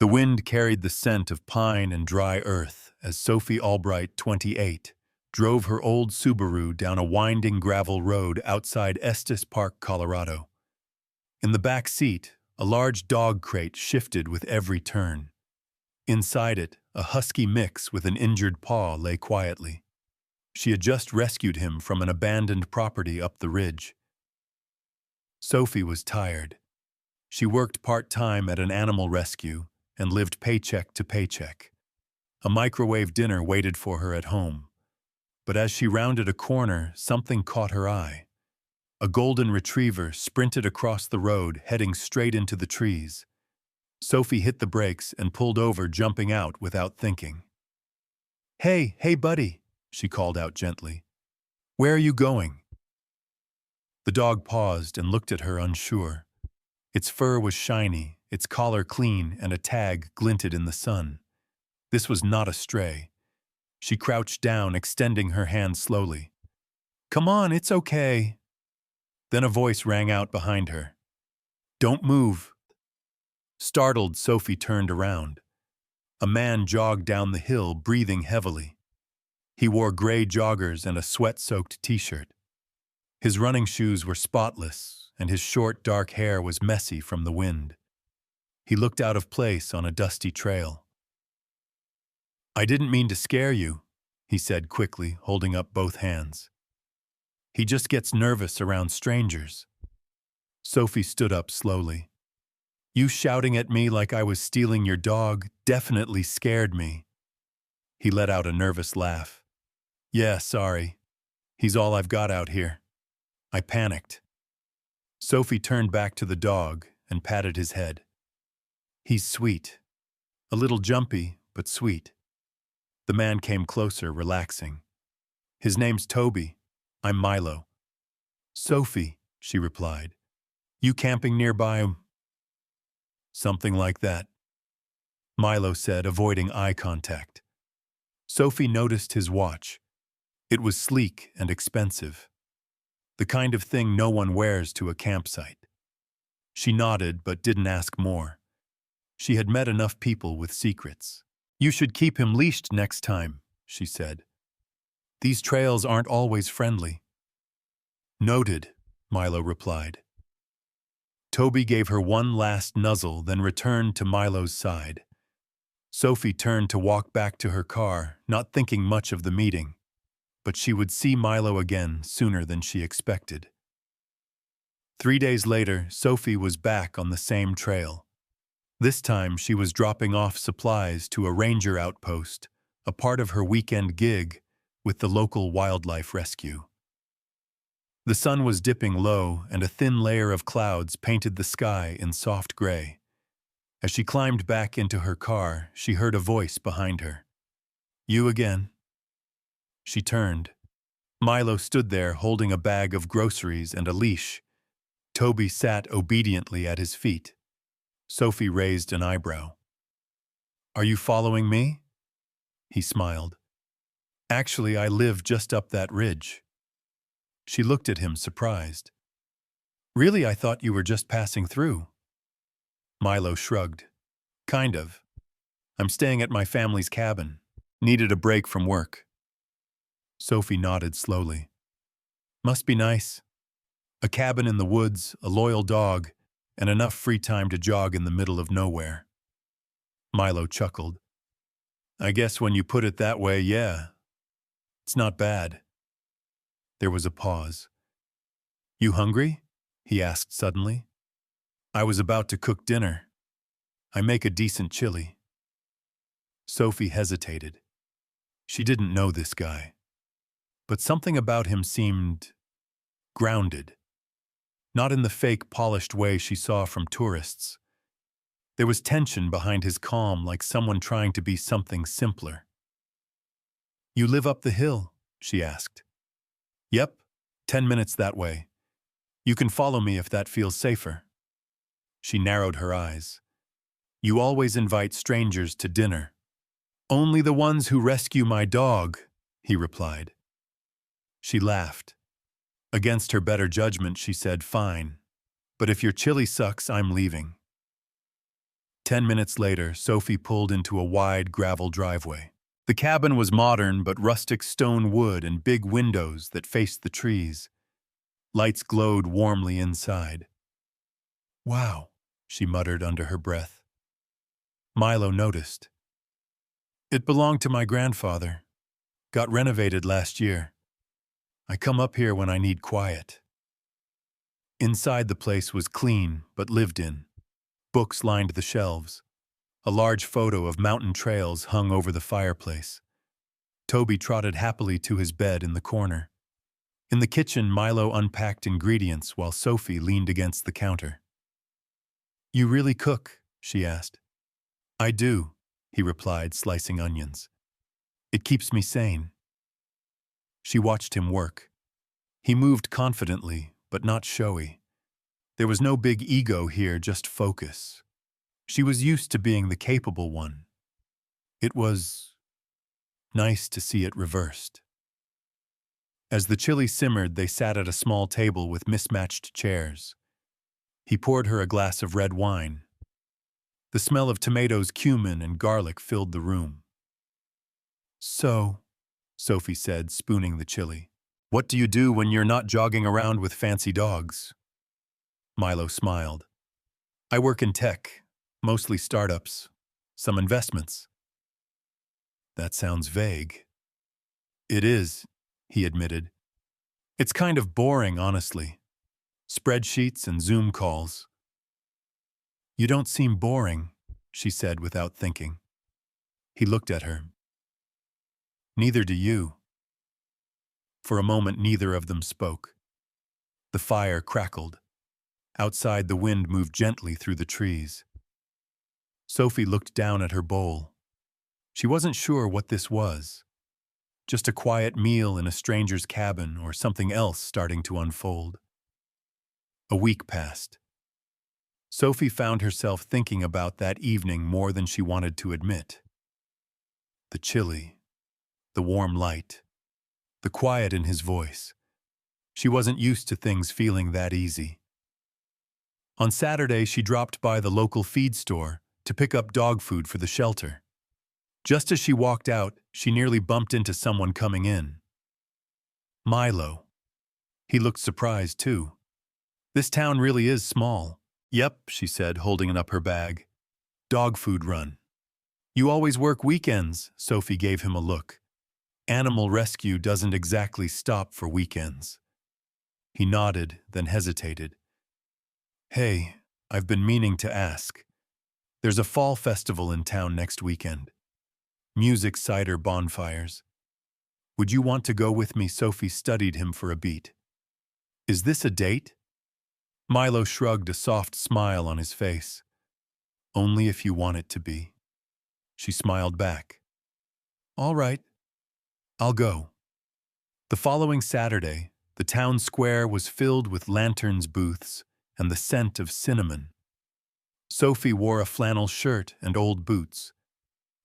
The wind carried the scent of pine and dry earth as Sophie Albright, 28, drove her old Subaru down a winding gravel road outside Estes Park, Colorado. In the back seat, a large dog crate shifted with every turn. Inside it, a husky mix with an injured paw lay quietly. She had just rescued him from an abandoned property up the ridge. Sophie was tired. She worked part-time at an animal rescue and lived paycheck to paycheck. A microwave dinner waited for her at home. But as she rounded a corner, something caught her eye. A golden retriever sprinted across the road, heading straight into the trees. Sophie hit the brakes and pulled over, jumping out without thinking. Hey, buddy," she called out gently. "Where are you going?" The dog paused and looked at her, unsure. Its fur was shiny, its collar clean, and a tag glinted in the sun. This was not a stray. She crouched down, extending her hand slowly. "Come on, it's okay." Then a voice rang out behind her. "Don't move." Startled, Sophie turned around. A man jogged down the hill, breathing heavily. He wore gray joggers and a sweat-soaked t-shirt. His running shoes were spotless, and his short, dark hair was messy from the wind. He looked out of place on a dusty trail. "I didn't mean to scare you," he said quickly, holding up both hands. "He just gets nervous around strangers." Sophie stood up slowly. "You shouting at me like I was stealing your dog definitely scared me." He let out a nervous laugh. "Yeah, sorry. He's all I've got out here." I panicked. Sophie turned back to the dog and patted his head. "He's sweet. A little jumpy, but sweet." The man came closer, relaxing. "His name's Toby. I'm Milo." "Sophie," she replied. "You camping nearby?" "Something like that," Milo said, avoiding eye contact. Sophie noticed his watch. It was sleek and expensive. The kind of thing no one wears to a campsite. She nodded but didn't ask more. She had met enough people with secrets. "You should keep him leashed next time," she said. "These trails aren't always friendly." "Noted," Milo replied. Toby gave her one last nuzzle, then returned to Milo's side. Sophie turned to walk back to her car, not thinking much of the meeting. But she would see Milo again sooner than she expected. 3 days later, Sophie was back on the same trail. This time she was dropping off supplies to a ranger outpost, a part of her weekend gig with the local wildlife rescue. The sun was dipping low, and a thin layer of clouds painted the sky in soft gray. As she climbed back into her car, she heard a voice behind her. "You again?" She turned. Milo stood there holding a bag of groceries and a leash. Toby sat obediently at his feet. Sophie raised an eyebrow. "Are you following me?" He smiled. "Actually, I live just up that ridge." She looked at him, surprised. "Really, I thought you were just passing through." Milo shrugged. "Kind of. I'm staying at my family's cabin. Needed a break from work." Sophie nodded slowly. "Must be nice. A cabin in the woods, a loyal dog, and enough free time to jog in the middle of nowhere." Milo chuckled. "I guess when you put it that way, yeah. It's not bad." There was a pause. "You hungry?" he asked suddenly. "I was about to cook dinner. I make a decent chili." Sophie hesitated. She didn't know this guy. But something about him seemed grounded. Not in the fake, polished way she saw from tourists. There was tension behind his calm, like someone trying to be something simpler. "You live up the hill?" she asked. "Yep, 10 minutes that way. You can follow me if that feels safer." She narrowed her eyes. "You always invite strangers to dinner." "Only the ones who rescue my dog," he replied. She laughed. Against her better judgment, she said, "Fine. But if your chili sucks, I'm leaving." 10 minutes later, Sophie pulled into a wide gravel driveway. The cabin was modern but rustic stone wood and big windows that faced the trees. Lights glowed warmly inside. "Wow," she muttered under her breath. Milo noticed. "It belonged to my grandfather. Got renovated last year. I come up here when I need quiet." Inside the place was clean but lived in. Books lined the shelves. A large photo of mountain trails hung over the fireplace. Toby trotted happily to his bed in the corner. In the kitchen, Milo unpacked ingredients while Sophie leaned against the counter. "You really cook?" she asked. "I do," he replied, slicing onions. "It keeps me sane." She watched him work. He moved confidently, but not showy. There was no big ego here, just focus. She was used to being the capable one. It was nice to see it reversed. As the chili simmered, they sat at a small table with mismatched chairs. He poured her a glass of red wine. The smell of tomatoes, cumin, and garlic filled the room. "So," Sophie said, spooning the chili, "what do you do when you're not jogging around with fancy dogs?" Milo smiled. "I work in tech, mostly startups, some investments." "That sounds vague." "It is," he admitted. "It's kind of boring, honestly. Spreadsheets and Zoom calls." "You don't seem boring," she said without thinking. He looked at her. "Neither do you." For a moment, neither of them spoke. The fire crackled. Outside, the wind moved gently through the trees. Sophie looked down at her bowl. She wasn't sure what this was. Just a quiet meal in a stranger's cabin or something else starting to unfold. A week passed. Sophie found herself thinking about that evening more than she wanted to admit. The chili, the warm light, the quiet in his voice. She wasn't used to things feeling that easy. On Saturday, she dropped by the local feed store to pick up dog food for the shelter. Just as she walked out, she nearly bumped into someone coming in. Milo. He looked surprised, too. "This town really is small." "Yep," she said, holding up her bag. "Dog food run." "You always work weekends," Sophie gave him a look. "Animal rescue doesn't exactly stop for weekends." He nodded, then hesitated. "Hey, I've been meaning to ask. There's a fall festival in town next weekend. Music, cider, bonfires. Would you want to go with me?" Sophie studied him for a beat. "Is this a date?" Milo shrugged, a soft smile on his face. "Only if you want it to be." She smiled back. "All right, I'll go." The following Saturday, the town square was filled with lanterns, booths, and the scent of cinnamon. Sophie wore a flannel shirt and old boots.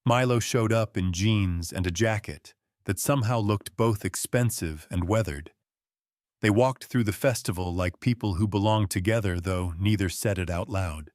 Milo showed up in jeans and a jacket that somehow looked both expensive and weathered. They walked through the festival like people who belonged together, though neither said it out loud.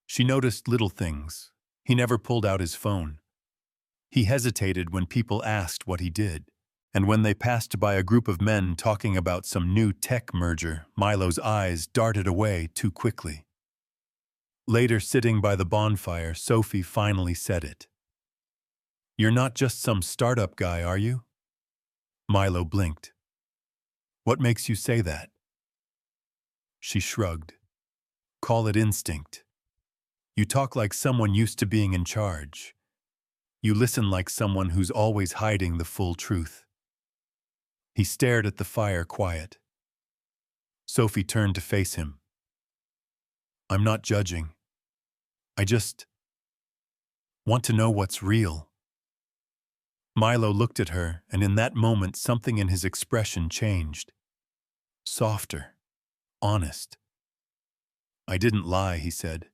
She noticed little things. He never pulled out his phone. He hesitated when people asked what he did. And when they passed by a group of men talking about some new tech merger, Milo's eyes darted away too quickly. Later, sitting by the bonfire, Sophie finally said it. "You're not just some startup guy, are you?" Milo blinked. "What makes you say that?" She shrugged. "Call it instinct. You talk like someone used to being in charge. You listen like someone who's always hiding the full truth." He stared at the fire, quiet. Sophie turned to face him. "I'm not judging. I just want to know what's real." Milo looked at her, and in that moment something in his expression changed. Softer. Honest. "I didn't lie," he said.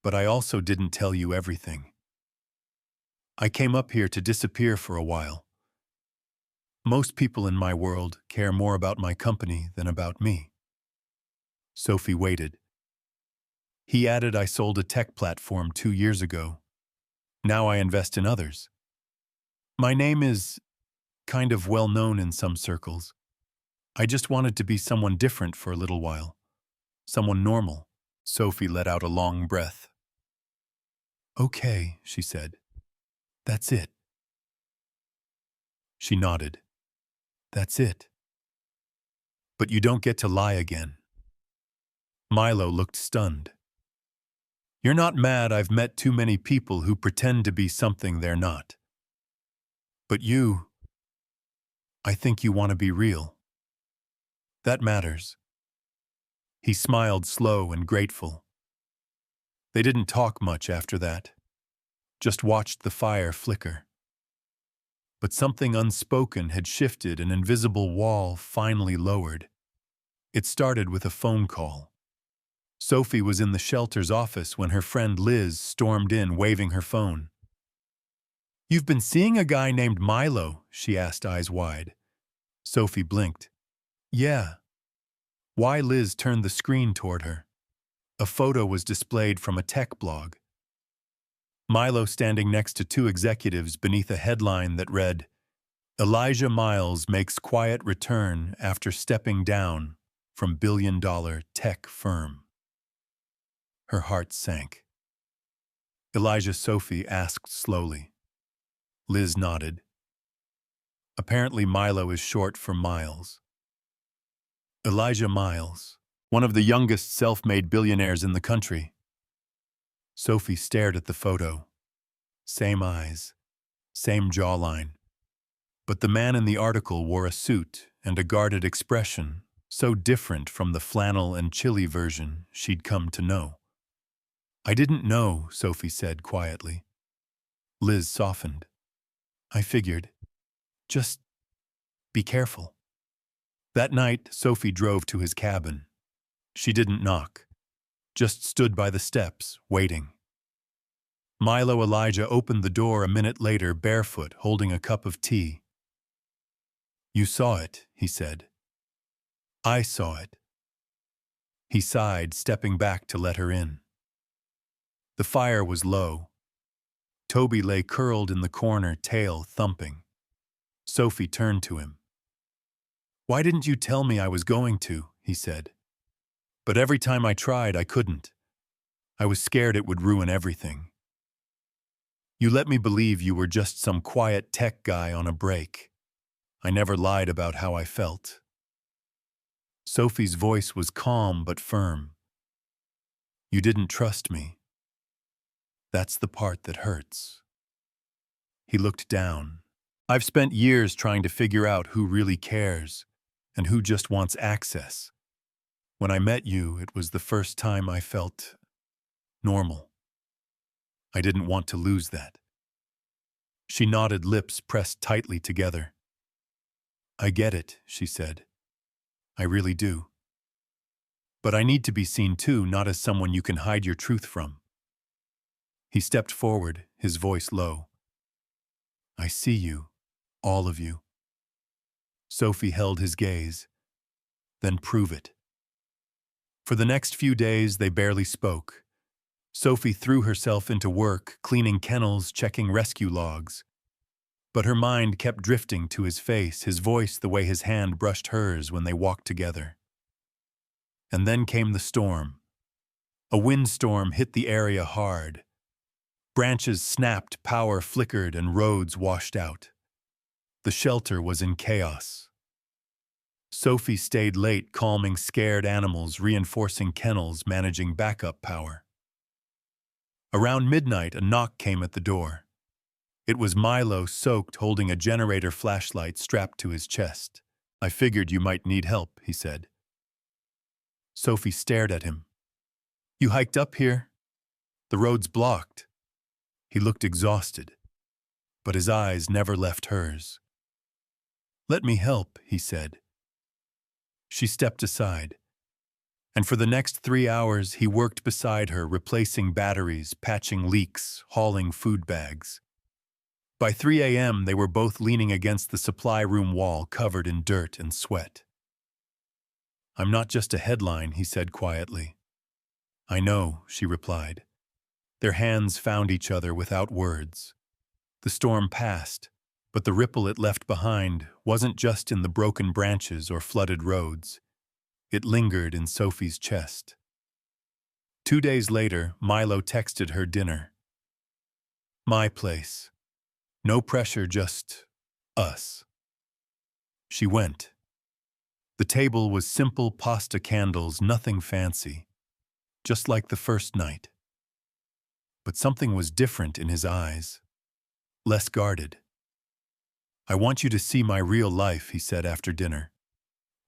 "But I also didn't tell you everything. I came up here to disappear for a while. Most people in my world care more about my company than about me." Sophie waited. He added, I sold a tech platform 2 years ago. Now I invest in others. My name is kind of well known in some circles. I just wanted to be someone different for a little while. Someone normal. Sophie let out a long breath. Okay, she said. That's it. She nodded. That's it. But you don't get to lie again. Milo looked stunned. You're not mad I've met too many people who pretend to be something they're not. But you, I think you want to be real. That matters. He smiled slow and grateful. They didn't talk much after that, just watched the fire flicker. But something unspoken had shifted, an invisible wall finally lowered. It started with a phone call. Sophie was in the shelter's office when her friend Liz stormed in, waving her phone. You've been seeing a guy named Milo, she asked, eyes wide. Sophie blinked. Yeah. Why? Liz turned the screen toward her. A photo was displayed from a tech blog. Milo standing next to two executives beneath a headline that read, Elijah Miles makes quiet return after stepping down from billion-dollar tech firm. Her heart sank. Elijah, Sophie asked slowly. Liz nodded. Apparently Milo is short for Miles. Elijah Miles, one of the youngest self-made billionaires in the country. Sophie stared at the photo. Same eyes, same jawline. But the man in the article wore a suit and a guarded expression, so different from the flannel and chilly version she'd come to know. I didn't know, Sophie said quietly. Liz softened. I figured. Just be careful. That night, Sophie drove to his cabin. She didn't knock, just stood by the steps, waiting. Milo Elijah opened the door a minute later, barefoot, holding a cup of tea. You saw it, he said. I saw it. He sighed, stepping back to let her in. The fire was low. Toby lay curled in the corner, tail thumping. Sophie turned to him. Why didn't you tell me I was going to, he said. But every time I tried, I couldn't. I was scared it would ruin everything. You let me believe you were just some quiet tech guy on a break. I never lied about how I felt. Sophie's voice was calm but firm. You didn't trust me. That's the part that hurts. He looked down. I've spent years trying to figure out who really cares and who just wants access. When I met you, it was the first time I felt normal. I didn't want to lose that. She nodded, lips pressed tightly together. I get it, she said. I really do. But I need to be seen too, not as someone you can hide your truth from. He stepped forward, his voice low. I see you, all of you. Sophie held his gaze. Then prove it. For the next few days, they barely spoke. Sophie threw herself into work, cleaning kennels, checking rescue logs. But her mind kept drifting to his face, his voice, the way his hand brushed hers when they walked together. And then came the storm. A windstorm hit the area hard. Branches snapped, power flickered, and roads washed out. The shelter was in chaos. Sophie stayed late, calming scared animals, reinforcing kennels, managing backup power. Around midnight, a knock came at the door. It was Milo, soaked, holding a generator flashlight strapped to his chest. I figured you might need help, he said. Sophie stared at him. You hiked up here? The road's blocked. He looked exhausted, but his eyes never left hers. Let me help, he said. She stepped aside, and for the next 3 hours he worked beside her, replacing batteries, patching leaks, hauling food bags. By 3 a.m. they were both leaning against the supply room wall, covered in dirt and sweat. I'm not just a headline, he said quietly. I know, she replied. Their hands found each other without words. The storm passed, but the ripple it left behind wasn't just in the broken branches or flooded roads. It lingered in Sophie's chest. 2 days later, Milo texted her dinner. My place. No pressure, just us. She went. The table was simple pasta candles, nothing fancy, just like the first night. But something was different in his eyes, less guarded. I want you to see my real life, he said after dinner.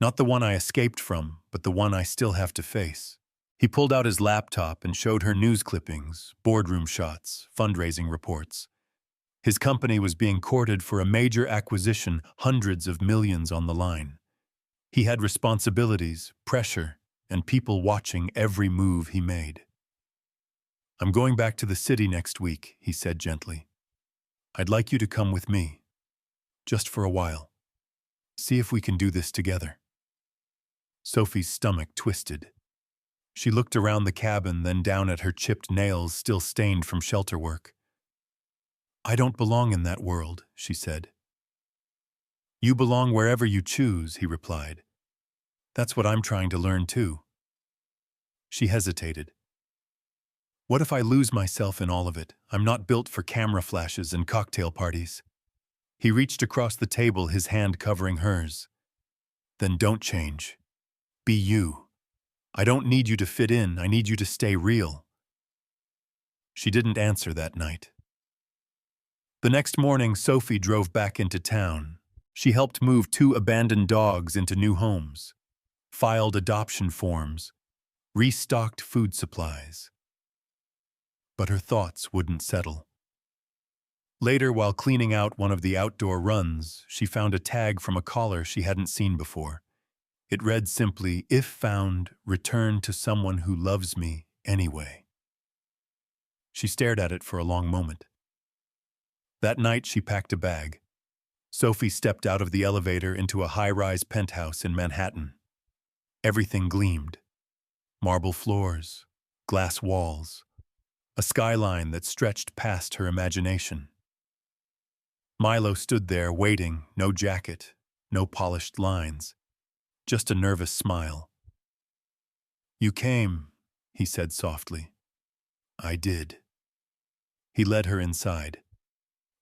Not the one I escaped from, but the one I still have to face. He pulled out his laptop and showed her news clippings, boardroom shots, fundraising reports. His company was being courted for a major acquisition, hundreds of millions on the line. He had responsibilities, pressure, and people watching every move he made. I'm going back to the city next week, he said gently. I'd like you to come with me, just for a while. See if we can do this together. Sophie's stomach twisted. She looked around the cabin, then down at her chipped nails still stained from shelter work. I don't belong in that world, she said. You belong wherever you choose, he replied. That's what I'm trying to learn too. She hesitated. What if I lose myself in all of it? I'm not built for camera flashes and cocktail parties. He reached across the table, his hand covering hers. Then don't change. Be you. I don't need you to fit in, I need you to stay real. She didn't answer that night. The next morning, Sophie drove back into town. She helped move 2 abandoned dogs into new homes, filed adoption forms, restocked food supplies. But her thoughts wouldn't settle. Later, while cleaning out one of the outdoor runs, she found a tag from a caller she hadn't seen before. It read simply, "If found, return to someone who loves me anyway." She stared at it for a long moment. That night, she packed a bag. Sophie stepped out of the elevator into a high-rise penthouse in Manhattan. Everything gleamed. Marble floors, glass walls, a skyline that stretched past her imagination. Milo stood there waiting, no jacket, no polished lines, just a nervous smile. You came, he said softly. I did. He led her inside.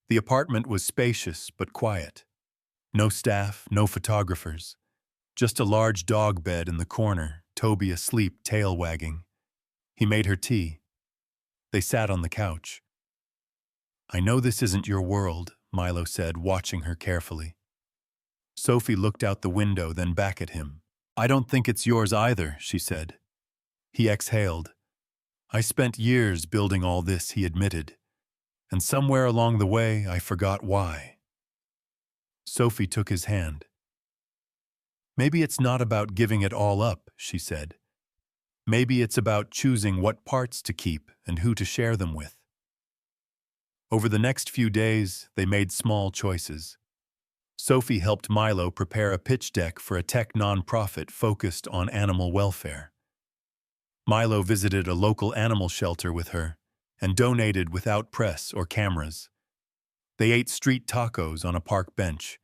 The apartment was spacious but quiet. No staff, no photographers. Just a large dog bed in the corner, Toby asleep, tail wagging. He made her tea. They sat on the couch. I know this isn't your world, Milo said, watching her carefully. Sophie looked out the window, then back at him. I don't think it's yours either, she said. He exhaled. I spent years building all this, he admitted. And somewhere along the way, I forgot why. Sophie took his hand. Maybe it's not about giving it all up, she said. Maybe it's about choosing what parts to keep and who to share them with. Over the next few days, they made small choices. Sophie helped Milo prepare a pitch deck for a tech nonprofit focused on animal welfare. Milo visited a local animal shelter with her and donated without press or cameras. They ate street tacos on a park bench,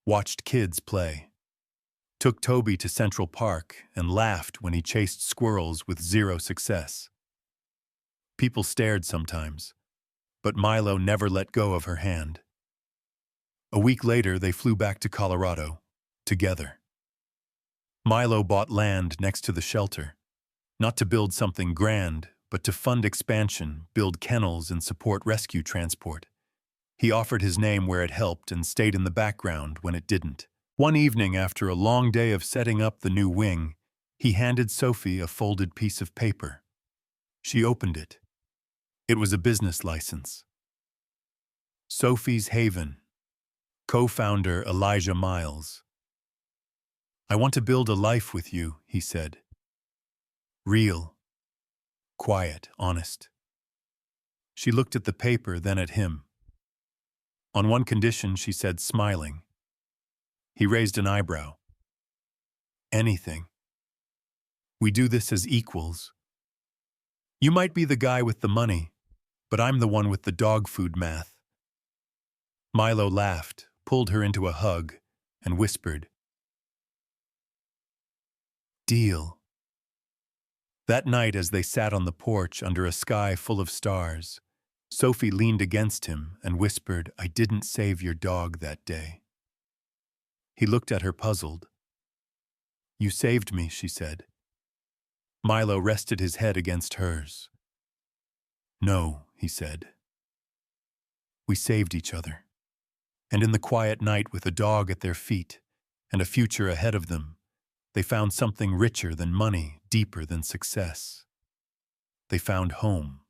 watched kids play, took Toby to Central Park and laughed when he chased squirrels with zero success. People stared sometimes, but Milo never let go of her hand. A week later, they flew back to Colorado, together. Milo bought land next to the shelter, not to build something grand, but to fund expansion, build kennels, and support rescue transport. He offered his name where it helped and stayed in the background when it didn't. One evening, after a long day of setting up the new wing, he handed Sophie a folded piece of paper. She opened it. It was a business license. Sophie's Haven. Co-founder Elijah Miles. I want to build a life with you, he said. Real. Quiet, honest. She looked at the paper, then at him. On one condition, she said, smiling. He raised an eyebrow. Anything. We do this as equals. You might be the guy with the money, but I'm the one with the dog food math. Milo laughed, pulled her into a hug, and whispered, "Deal." That night, as they sat on the porch under a sky full of stars, Sophie leaned against him and whispered, "I didn't save your dog that day." He looked at her puzzled. "You saved me," she said. Milo rested his head against hers. "No," he said. "We saved each other." And in the quiet night, with a dog at their feet and a future ahead of them, they found something richer than money, deeper than success. They found home.